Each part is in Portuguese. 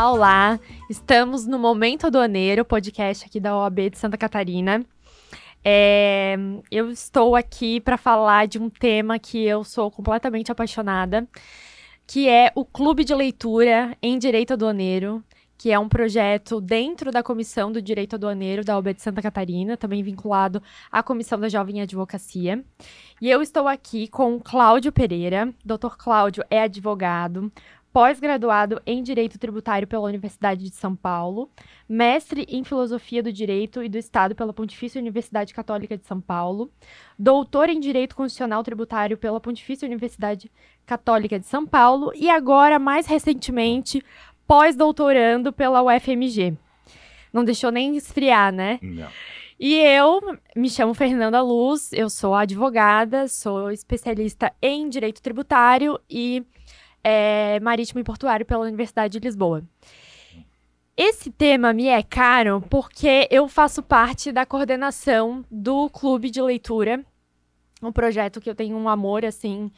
Olá, olá! Estamos no Momento Aduaneiro, podcast aqui da OAB de Santa Catarina. Eu estou aqui para falar de um tema que eu sou completamente apaixonada, que é o Clube de Leitura em Direito Aduaneiro, que é um projeto dentro da Comissão do Direito Aduaneiro da OAB de Santa Catarina, também vinculado à Comissão da Jovem Advocacia. E eu estou aqui com o Cláudio Pereira. Dr. Cláudio é advogado, pós-graduado em Direito Tributário pela Universidade de São Paulo, mestre em Filosofia do Direito e do Estado pela Pontifícia Universidade Católica de São Paulo, doutor em Direito Constitucional Tributário pela Pontifícia Universidade Católica de São Paulo e agora, mais recentemente, pós-doutorando pela UFMG. Não deixou nem esfriar, né? Não. E eu me chamo Fernanda Luz, eu sou advogada, sou especialista em Direito Tributário e Marítimo e Portuário pela Universidade de Lisboa. Esse tema me é caro porque eu faço parte da coordenação do Clube de Leitura, um projeto que eu tenho um amor, assim,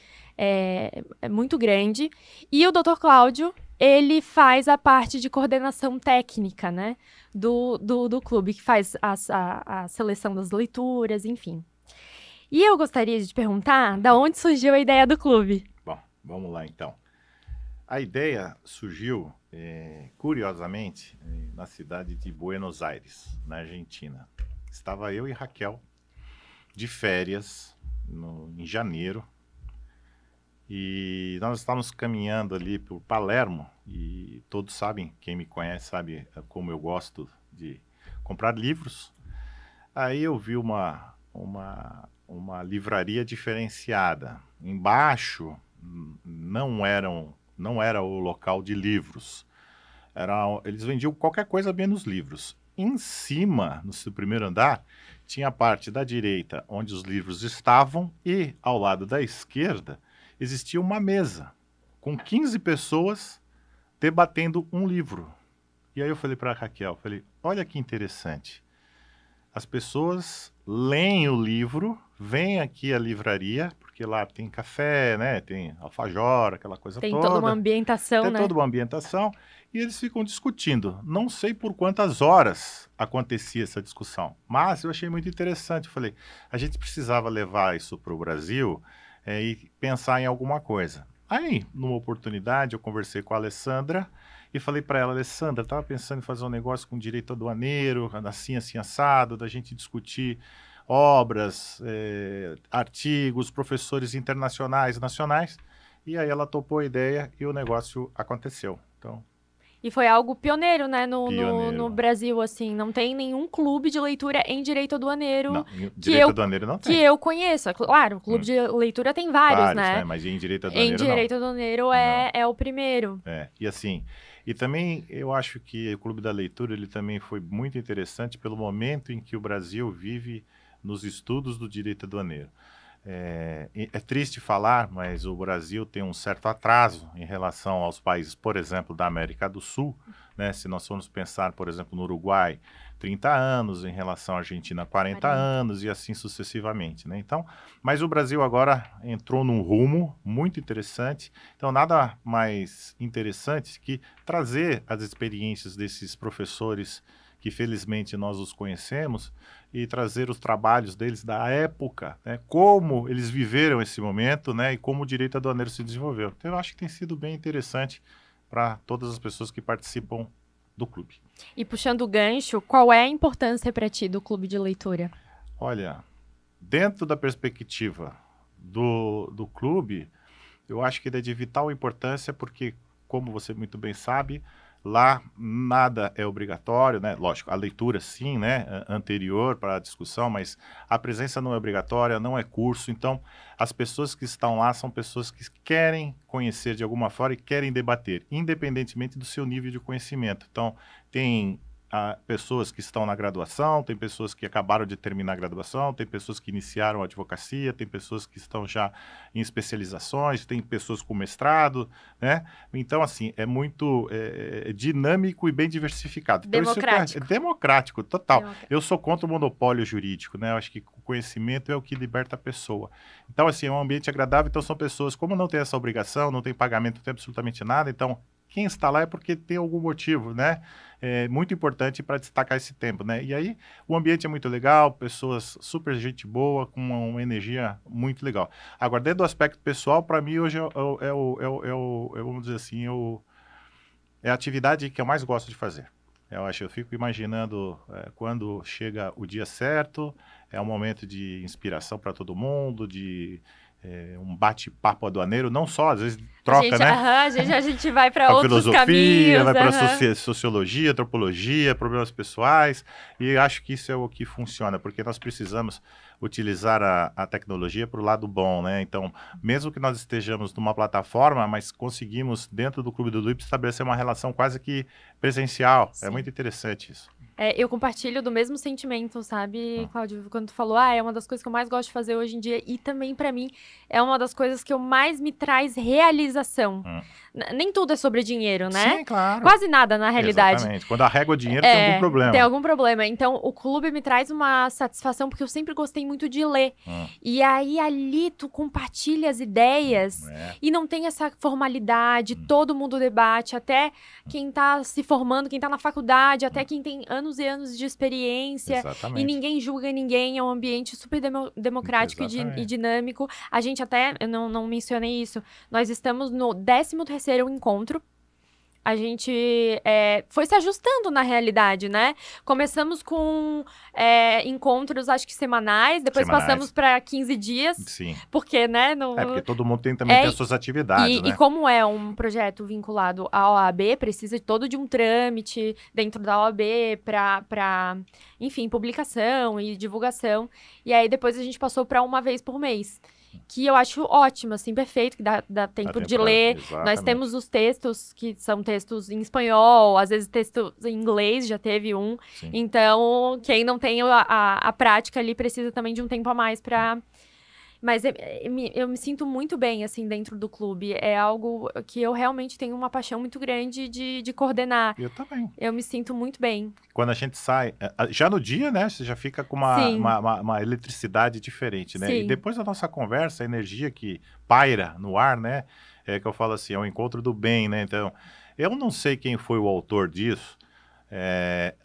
muito grande. E o Dr. Cláudio, ele faz a parte de coordenação técnica, né, do clube, que faz a seleção das leituras, enfim. E eu gostaria de te perguntar, da onde surgiu a ideia do clube? Bom, vamos lá então. A ideia surgiu, curiosamente, na cidade de Buenos Aires, na Argentina. Estava eu e Raquel de férias em janeiro e nós estávamos caminhando ali por Palermo e todos sabem, quem me conhece sabe como eu gosto de comprar livros. Aí eu vi uma livraria diferenciada. Embaixo não era o local de livros. Eles vendiam qualquer coisa menos livros. Em cima, no seu primeiro andar, tinha a parte da direita onde os livros estavam e, ao lado da esquerda, existia uma mesa com 15 pessoas debatendo um livro. E aí eu falei para a Raquel, olha que interessante. As pessoas leem o livro, vêm aqui à livraria, porque lá tem café, né? Tem alfajor, aquela coisa toda. Tem toda uma ambientação, né? Tem toda uma ambientação. E eles ficam discutindo. Não sei por quantas horas acontecia essa discussão, mas eu achei muito interessante. Falei, a gente precisava levar isso para o Brasil e pensar em alguma coisa. Aí, numa oportunidade, eu conversei com a Alessandra e falei para ela, Alessandra, estava pensando em fazer um negócio com direito aduaneiro, assim, assado, da gente discutir obras, artigos, professores internacionais e nacionais. E aí ela topou a ideia e o negócio aconteceu. Então, e foi algo pioneiro, né, no pioneiro. Brasil, assim. Não tem nenhum clube de leitura em direito aduaneiro. Não, direito aduaneiro não tem. Que eu conheço. Claro, o clube de leitura tem vários, né? Mas em direito aduaneiro não. Em direito aduaneiro é o primeiro. E assim... E também eu acho que o Clube da Leitura ele também foi muito interessante pelo momento em que o Brasil vive nos estudos do direito aduaneiro. É triste falar, mas o Brasil tem um certo atraso em relação aos países, por exemplo, da América do Sul, né? Se nós formos pensar, por exemplo, no Uruguai, 30 anos, em relação à Argentina, 40 anos e assim sucessivamente, né? Então, mas o Brasil agora entrou num rumo muito interessante. Então, nada mais interessante que trazer as experiências desses professores que felizmente nós os conhecemos e trazer os trabalhos deles da época, né? Como eles viveram esse momento, né? E como o direito aduaneiro se desenvolveu. Então, eu acho que tem sido bem interessante para todas as pessoas que participam do clube. E puxando o gancho, qual é a importância para ti do clube de leitura? Olha, dentro da perspectiva do clube, eu acho que ele é de vital importância porque, como você muito bem sabe, lá nada é obrigatório, né? Lógico, a leitura sim, né? Anterior para a discussão, mas a presença não é obrigatória, não é curso. Então, as pessoas que estão lá são pessoas que querem conhecer de alguma forma e querem debater, independentemente do seu nível de conhecimento. Então, tem pessoas que estão na graduação, tem pessoas que acabaram de terminar a graduação, tem pessoas que iniciaram a advocacia, tem pessoas que estão já em especializações, tem pessoas com mestrado, né? Então, assim, é muito dinâmico e bem diversificado. Então, democrático. Isso é democrático, total. Eu sou contra o monopólio jurídico, né? Eu acho que o conhecimento é o que liberta a pessoa. Então, assim, é um ambiente agradável, então são pessoas, como não tem essa obrigação, não tem pagamento, não tem absolutamente nada, então quem está lá é porque tem algum motivo, né? É muito importante para destacar esse tempo, né? E aí, o ambiente é muito legal, pessoas super gente boa, com uma energia muito legal. Agora, dentro do aspecto pessoal, para mim, hoje vamos dizer assim, é a atividade que eu mais gosto de fazer. Eu fico imaginando quando chega o dia certo, é um momento de inspiração para todo mundo, de um bate-papo aduaneiro, não só, às vezes troca, né? A gente vai para Pra outros filosofia, caminhos. vai para sociologia, antropologia, problemas pessoais, e eu acho que isso é o que funciona, porque nós precisamos utilizar a tecnologia para o lado bom, né? Então, mesmo que nós estejamos numa plataforma, mas conseguimos, dentro do Clube do Loop, estabelecer uma relação quase que presencial. Sim. É muito interessante isso. Eu compartilho do mesmo sentimento, sabe, Cláudio? Quando tu falou, é uma das coisas que eu mais gosto de fazer hoje em dia, e também, pra mim, é uma das coisas que eu mais me traz realização. Nem tudo é sobre dinheiro, né? Sim, claro. Quase nada, na realidade. Exatamente. Quando a régua é dinheiro, tem algum problema. Tem algum problema. Então, o clube me traz uma satisfação, porque eu sempre gostei muito de ler. E aí, ali, tu compartilha as ideias, e não tem essa formalidade, todo mundo debate, até quem tá se formando, quem tá na faculdade, até quem tem anos e anos de experiência. Exatamente. E ninguém julga ninguém, é um ambiente super democrático e dinâmico. A gente até, eu não mencionei isso, nós estamos no 13º encontro. A gente foi se ajustando na realidade, né? Começamos com encontros, acho que semanais, depois passamos para 15 dias. Sim. Porque, né? Porque todo mundo também tem as suas atividades, né? E como é um projeto vinculado à OAB, precisa todo de um trâmite dentro da OAB para, enfim, publicação e divulgação. E aí depois a gente passou para uma vez por mês. Que eu acho ótimo, assim, perfeito, que dá tempo de ler. Exatamente. Nós temos os textos, que são textos em espanhol, às vezes textos em inglês, já teve um. Sim. Então, quem não tem a prática ali precisa também de um tempo a mais para... Mas eu me sinto muito bem, assim, dentro do clube. É algo que eu realmente tenho uma paixão muito grande de coordenar. Eu também. Eu me sinto muito bem. Quando a gente sai, já no dia, né, você já fica com uma eletricidade diferente, né? Sim. E depois da nossa conversa, a energia que paira no ar, né, que eu falo assim, é o encontro do bem, né? Então, eu não sei quem foi o autor disso.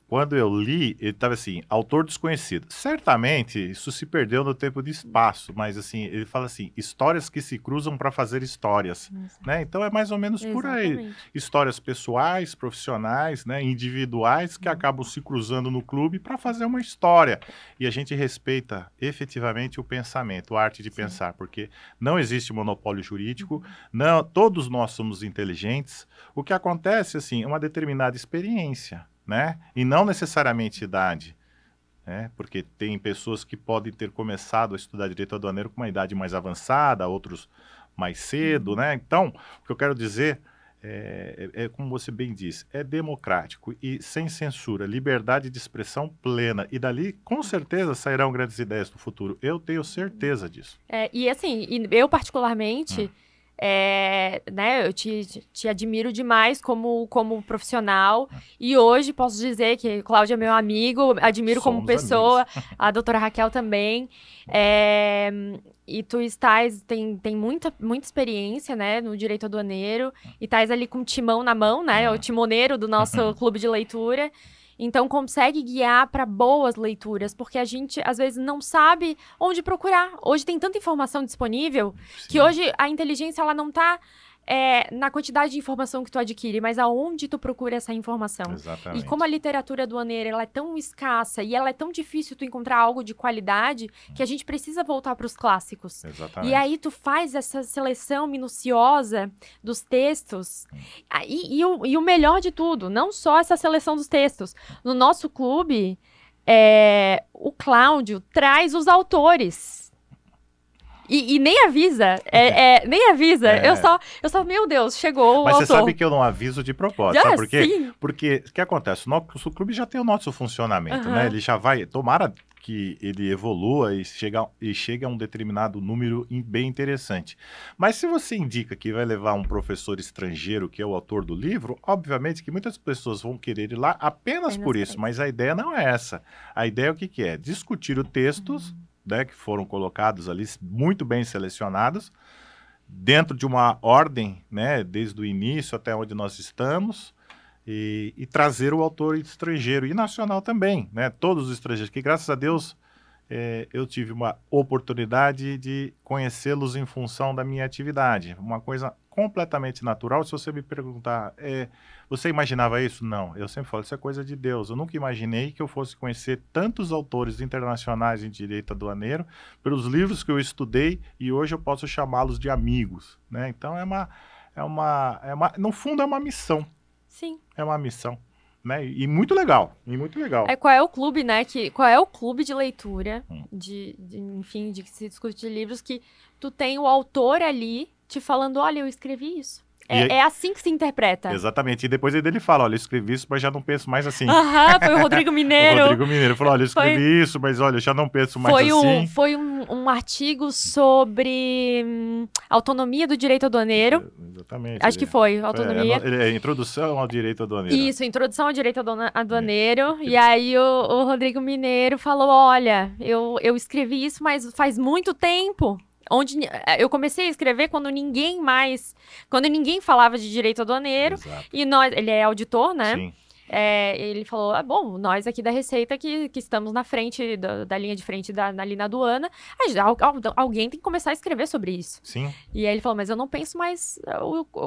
Quando eu li, ele estava assim, autor desconhecido. Certamente, isso se perdeu no tempo de espaço, mas assim, ele fala assim, histórias que se cruzam para fazer histórias, né? Então é mais ou menos por aí. Histórias pessoais, profissionais, né, individuais, que acabam se cruzando no clube para fazer uma história. E a gente respeita efetivamente o pensamento, a arte de pensar, porque não existe monopólio jurídico, não, todos nós somos inteligentes. O que acontece, assim, é uma determinada experiência, né? E não necessariamente idade, né? Porque tem pessoas que podem ter começado a estudar direito aduaneiro com uma idade mais avançada, outros mais cedo, né? Então, o que eu quero dizer como você bem disse, é democrático e sem censura, liberdade de expressão plena, e dali com certeza sairão grandes ideias no futuro, eu tenho certeza disso. E assim, eu particularmente... né, eu te admiro demais como profissional, e hoje posso dizer que Cláudio é meu amigo, admiro Somos como pessoa, amigos. A doutora Raquel também, e tu tem muita experiência, né, no direito aduaneiro, e estás ali com o timão na mão, né, o timoneiro do nosso clube de leitura. Então, consegue guiar para boas leituras, porque a gente, às vezes, não sabe onde procurar. Hoje tem tanta informação disponível, que hoje a inteligência, ela não está na quantidade de informação que tu adquire, mas aonde tu procura essa informação. Exatamente. E como a literatura aduaneira, ela é tão escassa e ela é tão difícil tu encontrar algo de qualidade, que a gente precisa voltar para os clássicos. Exatamente. E aí tu faz essa seleção minuciosa dos textos. E o melhor de tudo, não só essa seleção dos textos. No nosso clube, o Cláudio traz os autores. E nem avisa, nem avisa. Eu só, meu Deus, chegou o autor. Mas você sabe que eu não aviso de propósito, sabe por quê? Sim. Porque o que acontece? O nosso clube já tem o nosso funcionamento, né? Ele já vai, tomara que ele evolua e chegue a um determinado número bem interessante. Mas se você indica que vai levar um professor estrangeiro, que é o autor do livro, obviamente que muitas pessoas vão querer ir lá apenas por isso, mas a ideia não é essa. A ideia é o que é? Discutir os textos, né, que foram colocados ali, muito bem selecionados, dentro de uma ordem, né, desde o início até onde nós estamos, e trazer o autor estrangeiro e nacional também, né, todos os estrangeiros, que graças a Deus eu tive uma oportunidade de conhecê-los em função da minha atividade, uma coisa completamente natural. Se você me perguntar, você imaginava isso? Não, eu sempre falo, isso é coisa de Deus. Eu nunca imaginei que eu fosse conhecer tantos autores internacionais em direito aduaneiro pelos livros que eu estudei, e hoje eu posso chamá-los de amigos, né? Então no fundo é uma missão. Sim. É uma missão, né? E muito legal, e muito legal. Qual é o clube, né? Qual é o clube de leitura, enfim, de que se discute de livros, que tu tem o autor ali te falando, olha, eu escrevi isso. É assim que se interpreta. Exatamente. E depois ele fala, olha, eu escrevi isso, mas já não penso mais assim. Foi o Rodrigo Mineiro. O Rodrigo Mineiro falou, olha, eu escrevi isso, mas olha, eu já não penso mais assim. Foi um artigo sobre autonomia do direito aduaneiro. Exatamente. Acho que foi, autonomia. Introdução ao direito aduaneiro. Isso, introdução ao direito aduaneiro. E aí o Rodrigo Mineiro falou, olha, eu escrevi isso, mas faz muito tempo. Onde eu comecei a escrever quando ninguém falava de direito aduaneiro. Exato. E ele é auditor, né? Sim. Ele falou, bom, nós aqui da Receita que estamos na frente, da linha de frente ali na aduana, alguém tem que começar a escrever sobre isso. Sim. E aí ele falou, mas eu não penso mais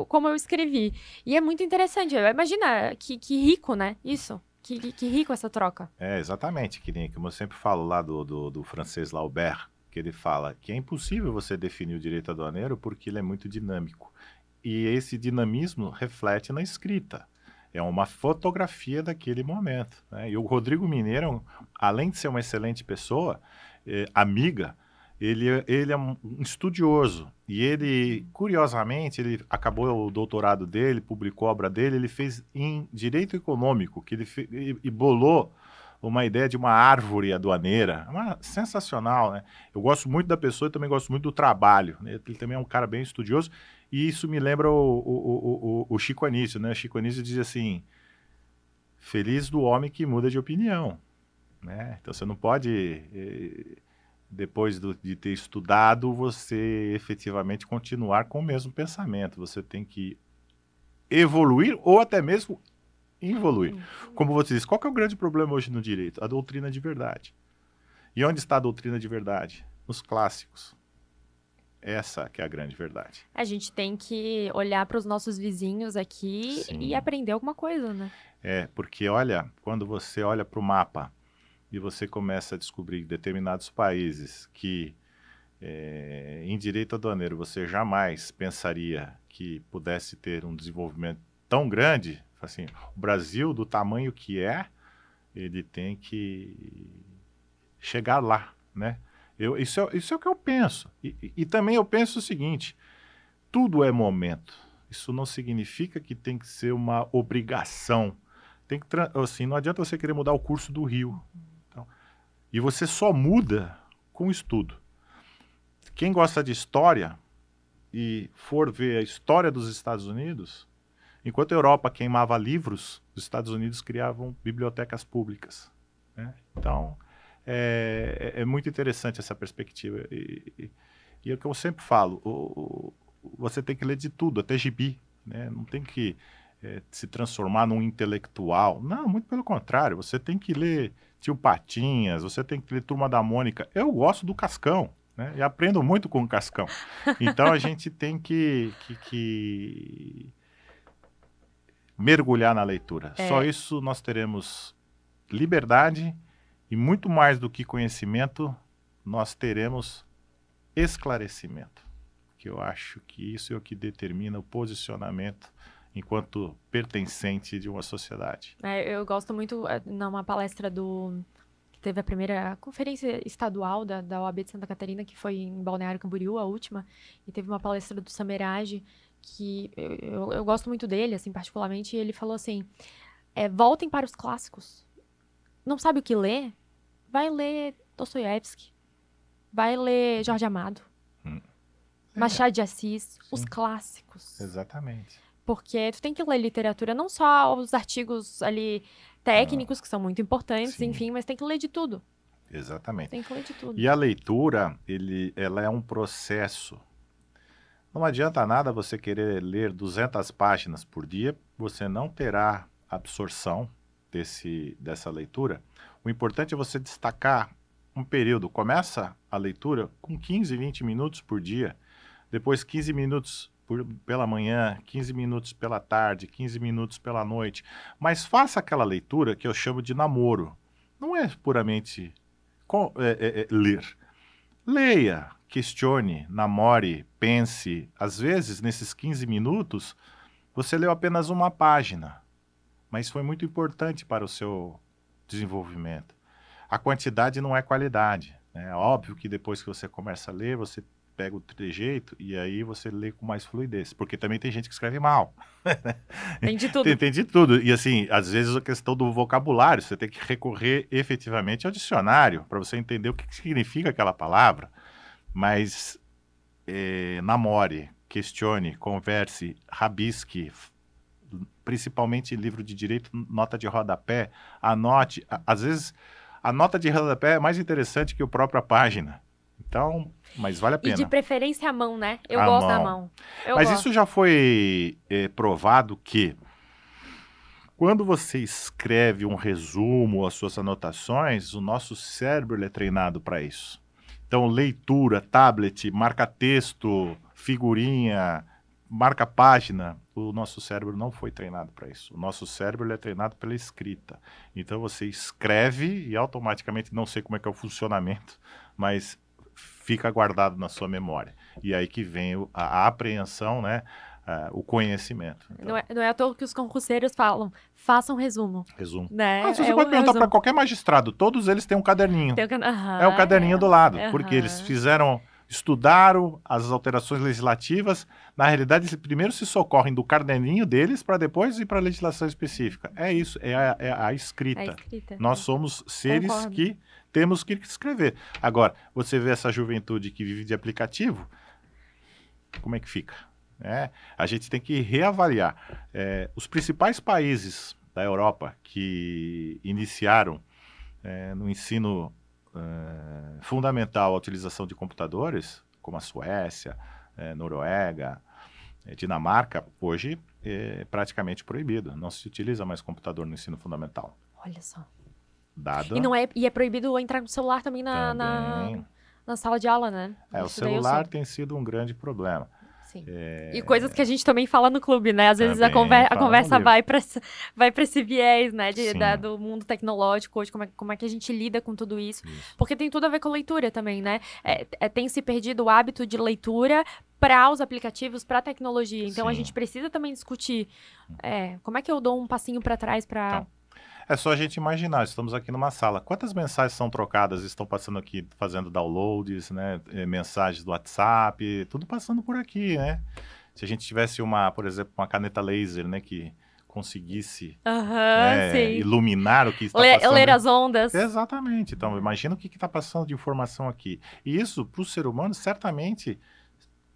como eu escrevi. E é muito interessante, imagina que rico, né, isso. Que rico essa troca. Exatamente, que como eu sempre falo lá do francês Laubert, que ele fala que é impossível você definir o direito aduaneiro porque ele é muito dinâmico. E esse dinamismo reflete na escrita. É uma fotografia daquele momento, né? E o Rodrigo Mineiro, além de ser uma excelente pessoa, amiga, ele é um estudioso. E ele, curiosamente, ele acabou o doutorado dele, publicou a obra dele, ele fez em direito econômico, que e bolou uma ideia de uma árvore aduaneira, sensacional, né? Eu gosto muito da pessoa e também gosto muito do trabalho, né? Ele também é um cara bem estudioso, e isso me lembra o Chico Anísio, né? O Chico Anísio diz assim, feliz do homem que muda de opinião, né? Então você não pode, depois de ter estudado, você efetivamente continuar com o mesmo pensamento, você tem que evoluir ou até mesmo evoluir. Como você disse, qual que é o grande problema hoje no direito? A doutrina de verdade. E onde está a doutrina de verdade? Nos clássicos. Essa que é a grande verdade. A gente tem que olhar para os nossos vizinhos aqui e aprender alguma coisa, né? Porque olha, quando você olha para o mapa e você começa a descobrir determinados países que em direito aduaneiro você jamais pensaria que pudesse ter um desenvolvimento tão grande. Assim, o Brasil, do tamanho que ele tem que chegar lá, né? Isso é o que eu penso. E também eu penso o seguinte, tudo é momento. Isso não significa que tem que ser uma obrigação. Tem que, assim, não adianta você querer mudar o curso do rio. Então, e você só muda com estudo. Quem gosta de história e for ver a história dos Estados Unidos, enquanto a Europa queimava livros, os Estados Unidos criavam bibliotecas públicas, né? Então, é muito interessante essa perspectiva. E é o que eu sempre falo, você tem que ler de tudo, até gibi, né? Não tem que se transformar num intelectual. Não, muito pelo contrário. Você tem que ler Tio Patinhas, você tem que ler Turma da Mônica. Eu gosto do Cascão, né? E aprendo muito com o Cascão. Então, a gente tem que mergulhar na leitura. Só isso nós teremos liberdade e muito mais do que conhecimento, nós teremos esclarecimento. Que eu acho que isso é o que determina o posicionamento enquanto pertencente de uma sociedade. Eu gosto muito, numa palestra que teve a primeira conferência estadual da OAB de Santa Catarina, que foi em Balneário Camboriú, a última, e teve uma palestra do Samerage, que eu gosto muito dele, assim, particularmente, e ele falou assim, voltem para os clássicos. Não sabe o que ler? Vai ler Dostoiévski, vai ler Jorge Amado, Machado de Assis, os clássicos. Exatamente. Porque tu tem que ler literatura, não só os artigos ali técnicos, que são muito importantes, enfim, mas tem que ler de tudo. Exatamente. Tem que ler de tudo. E a leitura, ela é um processo Não adianta nada você querer ler 200 páginas por dia, você não terá absorção dessa leitura. O importante é você destacar um período. Começa a leitura com 15, 20 minutos por dia, depois 15 minutos pela manhã, 15 minutos pela tarde, 15 minutos pela noite. Mas faça aquela leitura que eu chamo de namoro. Não é puramente ler. Leia, questione, namore, pense. Às vezes, nesses 15 minutos, você leu apenas uma página, mas foi muito importante para o seu desenvolvimento. A quantidade não é qualidade. É óbvio que depois que você começa a ler, você pega o trejeito e aí você lê com mais fluidez. Porque também tem gente que escreve mal. Tem de tudo. Tem de tudo. E assim, às vezes a questão do vocabulário, você tem que recorrer efetivamente ao dicionário para você entender o que significa aquela palavra. Mas namore, questione, converse, rabisque, principalmente livro de direito, nota de rodapé, anote. Às vezes, a nota de rodapé é mais interessante que a própria página. Então, mas vale a pena. E de preferência à mão, né? Eu gosto da mão. Mas isso já foi provado que quando você escreve um resumo, as suas anotações, o nosso cérebro é treinado para isso. Então, leitura, tablet, marca-texto, figurinha, marca-página, o nosso cérebro não foi treinado para isso. O nosso cérebro é treinado pela escrita. Então, você escreve e automaticamente, não sei como é que é o funcionamento, mas fica guardado na sua memória. E aí que vem a apreensão, né? O conhecimento. Então, não é à toa que os concurseiros falam, faça um resumo. Resumo. Né? Você pode perguntar para qualquer magistrado, todos eles têm um caderninho. É o caderninho do lado, porque eles estudaram as alterações legislativas, na realidade eles primeiro se socorrem do caderninho deles para depois ir para a legislação específica. É isso, é a escrita. Nós somos seres que temos que escrever. Agora, você vê essa juventude que vive de aplicativo, como é que fica? A gente tem que reavaliar. Os principais países da Europa que iniciaram no ensino fundamental a utilização de computadores, como a Suécia, Noruega, Dinamarca, hoje é praticamente proibido. Não se utiliza mais computador no ensino fundamental. Olha só. E é proibido entrar no celular também na sala de aula, né? O celular tem sido um grande problema. E coisas que a gente também fala no clube, né? Às vezes a conversa vai para esse viés, né? Do mundo tecnológico hoje, como é que a gente lida com tudo isso. Porque tem tudo a ver com leitura também, né? Tem se perdido o hábito de leitura para os aplicativos, para a tecnologia. Então, a gente precisa também discutir como é que eu dou um passinho para trás para... É só a gente imaginar, estamos aqui numa sala. Quantas mensagens são trocadas, estão passando aqui, fazendo downloads, né? Mensagens do WhatsApp, tudo passando por aqui, né? Se a gente tivesse por exemplo, uma caneta laser, né? Que conseguisse iluminar o que está passando. Ler as ondas. Exatamente. Então, imagina o que está passando de informação aqui. E isso, para o ser humano, certamente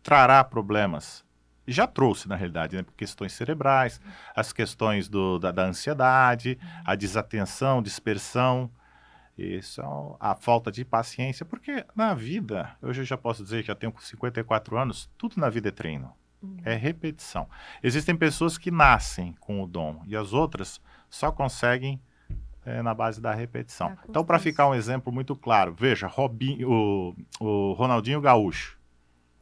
trará problemas. Já trouxe, na realidade, né? Questões cerebrais, as questões da ansiedade, a desatenção, dispersão, isso, a falta de paciência, porque na vida, hoje eu já posso dizer que já tenho 54 anos, tudo na vida é treino, é repetição. Existem pessoas que nascem com o dom e as outras só conseguem na base da repetição. Então, para ficar um exemplo muito claro, veja, o Ronaldinho Gaúcho,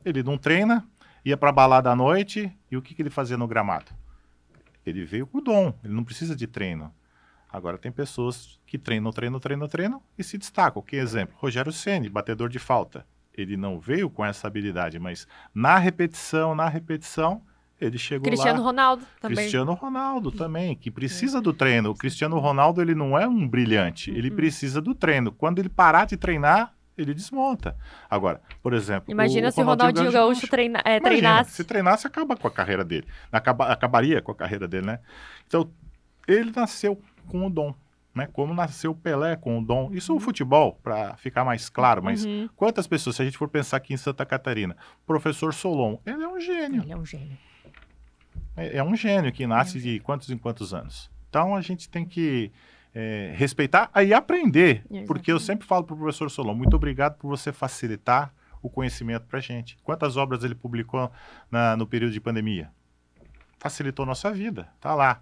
ele não treina, ia para a balada à noite, e o que ele fazia no gramado? Ele veio com o dom, ele não precisa de treino. Agora tem pessoas que treinam e se destacam. Que exemplo? Rogério Ceni, batedor de falta. Ele não veio com essa habilidade, mas na repetição, ele chegou Cristiano Ronaldo também. Cristiano Ronaldo também, que precisa do treino. O Cristiano Ronaldo, ele não é um brilhante, ele precisa do treino. Quando ele parar de treinar, ele desmonta. Agora, por exemplo... Imagina se o Ronaldinho Gaúcho treinasse. Se treinasse, acaba com a carreira dele. Acabaria com a carreira dele, né? Então, ele nasceu com o dom, né? Como nasceu o Pelé com o dom. Isso é o futebol, para ficar mais claro, mas quantas pessoas, se a gente for pensar aqui em Santa Catarina, professor Solon, ele é um gênio. Ele é um gênio. É um gênio que nasce de quantos em quantos anos. Então, a gente tem que respeitar e aprender, porque eu sempre falo para o professor Solon, muito obrigado por você facilitar o o conhecimento para a gente. Quantas obras ele publicou no período de pandemia? Facilitou nossa vida, tá lá.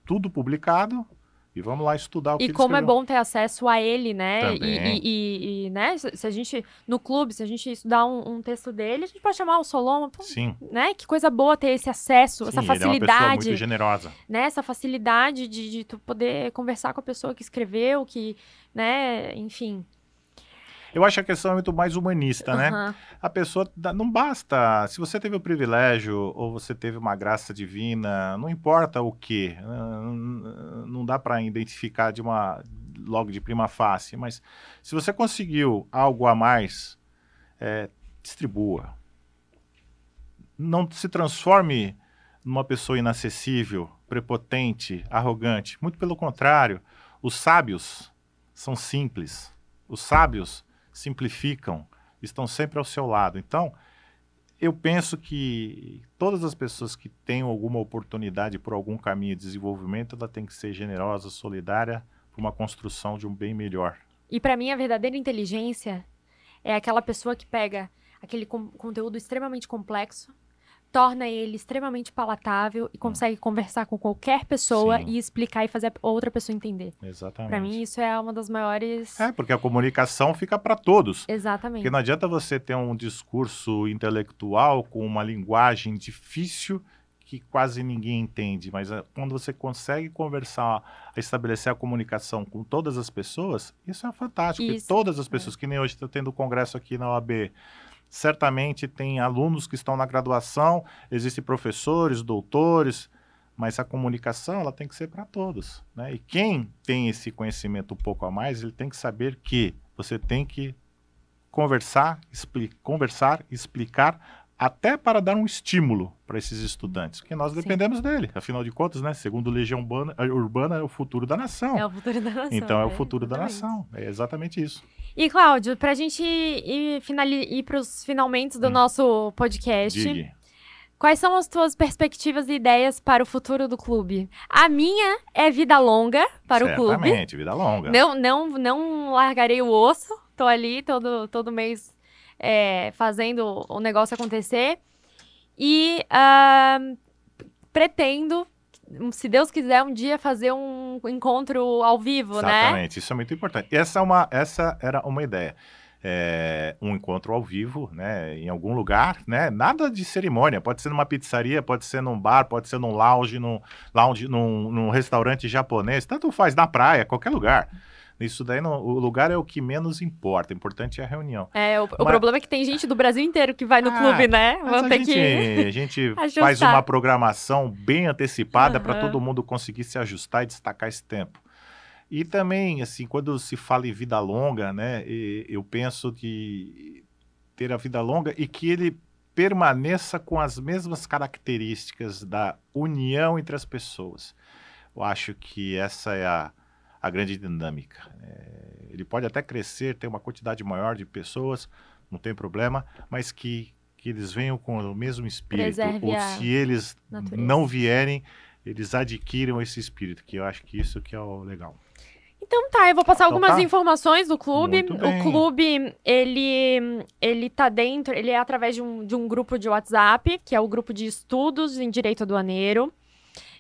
Tudo publicado e vamos lá estudar o que ele como escreveu. É bom ter acesso a ele, né? Também. Né? Se a gente, no clube, se a gente estudar um texto dele, a gente pode chamar o Solon, Sim. né? Que coisa boa ter esse acesso, Sim, essa ele é uma facilidade. pessoa muito generosa. Né? Essa facilidade de tu poder conversar com a pessoa que escreveu, né? Enfim. Eu acho que a questão é muito mais humanista, né? A pessoa, não basta, se você teve o privilégio ou você teve uma graça divina, não importa o quê, não dá para identificar logo de prima facie, mas se você conseguiu algo a mais, distribua. Não se transforme numa pessoa inacessível, prepotente, arrogante. Muito pelo contrário, os sábios são simples. Os sábios simplificam, estão sempre ao seu lado. Então, eu penso que todas as pessoas que tenham alguma oportunidade por algum caminho de desenvolvimento, ela tem que ser generosa, solidária, por uma construção de um bem melhor. E para mim, a verdadeira inteligência é aquela pessoa que pega aquele conteúdo extremamente complexo, torna ele extremamente palatável e consegue conversar com qualquer pessoa Sim. e explicar e fazer a outra pessoa entender. Exatamente. Para mim, isso é uma das maiores... Porque a comunicação fica para todos. Exatamente. Porque não adianta você ter um discurso intelectual com uma linguagem difícil que quase ninguém entende, mas quando você consegue conversar, estabelecer a comunicação com todas as pessoas, isso é fantástico. Porque todas as pessoas, que nem hoje está tendo congresso aqui na OAB, certamente tem alunos que estão na graduação, existem professores, doutores, mas a comunicação ela tem que ser para todos, né? E quem tem esse conhecimento um pouco a mais, ele tem que saber que você tem que conversar, explicar, até para dar um estímulo para esses estudantes, porque nós dependemos dele, afinal de contas, né? Segundo Legião Urbana, é o futuro da nação. É o futuro da nação. Então é o futuro da nação, é exatamente isso. E, Cláudio, pra gente ir pros finalmente do nosso podcast, Diga. Quais são as tuas perspectivas e ideias para o futuro do clube? A minha é vida longa para o clube. Certamente, vida longa. Não largarei o osso, tô ali todo mês fazendo o negócio acontecer. E pretendo, se Deus quiser, um dia fazer um encontro ao vivo, né? Exatamente, isso é muito importante. Essa era uma ideia. Um encontro ao vivo, né, em algum lugar, né, nada de cerimônia, pode ser numa pizzaria, pode ser num bar, pode ser num lounge, num restaurante japonês, tanto faz, na praia, qualquer lugar. Isso daí, o lugar é o que menos importa, o importante é a reunião. O problema é que tem gente do Brasil inteiro que vai no clube, né? A gente faz uma programação bem antecipada para todo mundo conseguir se ajustar e destacar esse tempo. E também, assim, quando se fala em vida longa, né, eu penso que ter a vida longa e que ele permaneça com as mesmas características da união entre as pessoas. Eu acho que essa é a grande dinâmica. Ele pode até crescer, ter uma quantidade maior de pessoas, não tem problema, mas que eles venham com o mesmo espírito. Ou se eles não vierem, eles adquiram esse espírito, que eu acho que isso que é o legal. Então tá, eu vou passar algumas informações do clube. O clube, ele tá dentro, ele é através de um grupo de WhatsApp, que é o grupo de estudos em direito aduaneiro.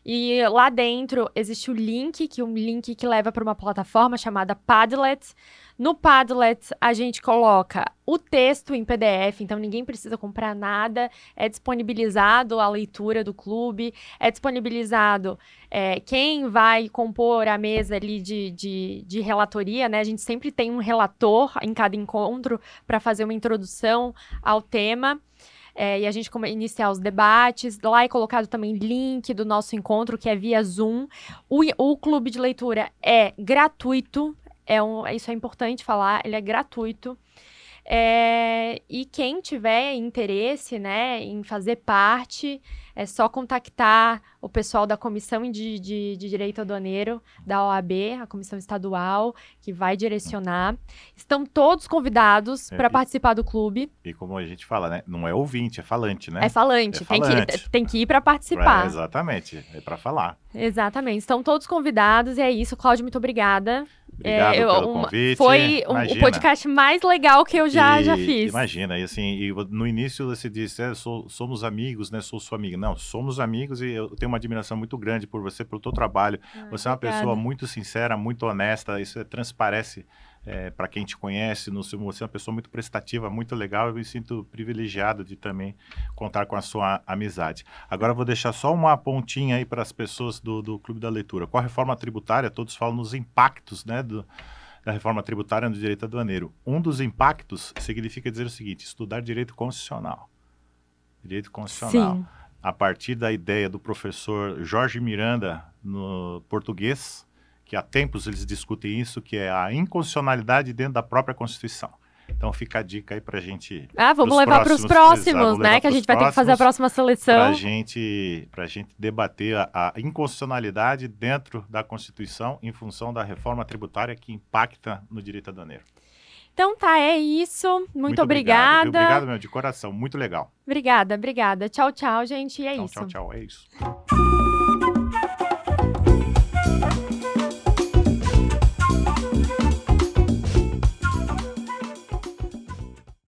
E lá dentro existe o link, que leva para uma plataforma chamada Padlet. No Padlet, a gente coloca o texto em PDF, então ninguém precisa comprar nada. É disponibilizado a leitura do clube, é disponibilizado quem vai compor a mesa ali de relatoria, né? A gente sempre tem um relator em cada encontro para fazer uma introdução ao tema. E a gente iniciar os debates. Lá é colocado também link do nosso encontro, que é via Zoom. O clube de leitura é gratuito. Isso é importante falar, ele é gratuito. E quem tiver interesse, né, em fazer parte, é só contactar o pessoal da Comissão de Direito Aduaneiro da OAB, a Comissão Estadual, que vai direcionar. Estão todos convidados para participar do clube. E como a gente fala, né, não é ouvinte, é falante, né? É falante, tem que ir para participar. Exatamente, é para falar. Exatamente, estão todos convidados e é isso. Cláudio, muito obrigada. Obrigado pelo convite. Foi o podcast mais legal que eu já fiz. Imagina, e assim, no início você disse, somos amigos, né? Sou sua amiga. Não, somos amigos e eu tenho uma admiração muito grande por você, pelo teu trabalho. Você é uma pessoa muito sincera, muito honesta, isso transparece para quem te conhece. Você é uma pessoa muito prestativa, muito legal. Eu me sinto privilegiado de também contar com a sua amizade. Agora eu vou deixar só uma pontinha aí para as pessoas do Clube da Leitura. Com a reforma tributária, todos falam nos impactos, né, da reforma tributária no direito aduaneiro. Um dos impactos significa dizer o seguinte: estudar direito constitucional. Direito constitucional. Sim. A partir da ideia do professor Jorge Miranda, no português, que há tempos eles discutem isso, que é a inconstitucionalidade dentro da própria Constituição. Então fica a dica aí para a gente... vamos levar para os próximos, né? Que a gente vai ter que fazer a próxima seleção. Para a gente debater a inconstitucionalidade dentro da Constituição em função da reforma tributária que impacta no direito aduaneiro. Então tá, é isso. Muito obrigada. Obrigado, meu, de coração. Muito legal. Obrigada. Tchau, gente. E é isso. Tchau, é isso.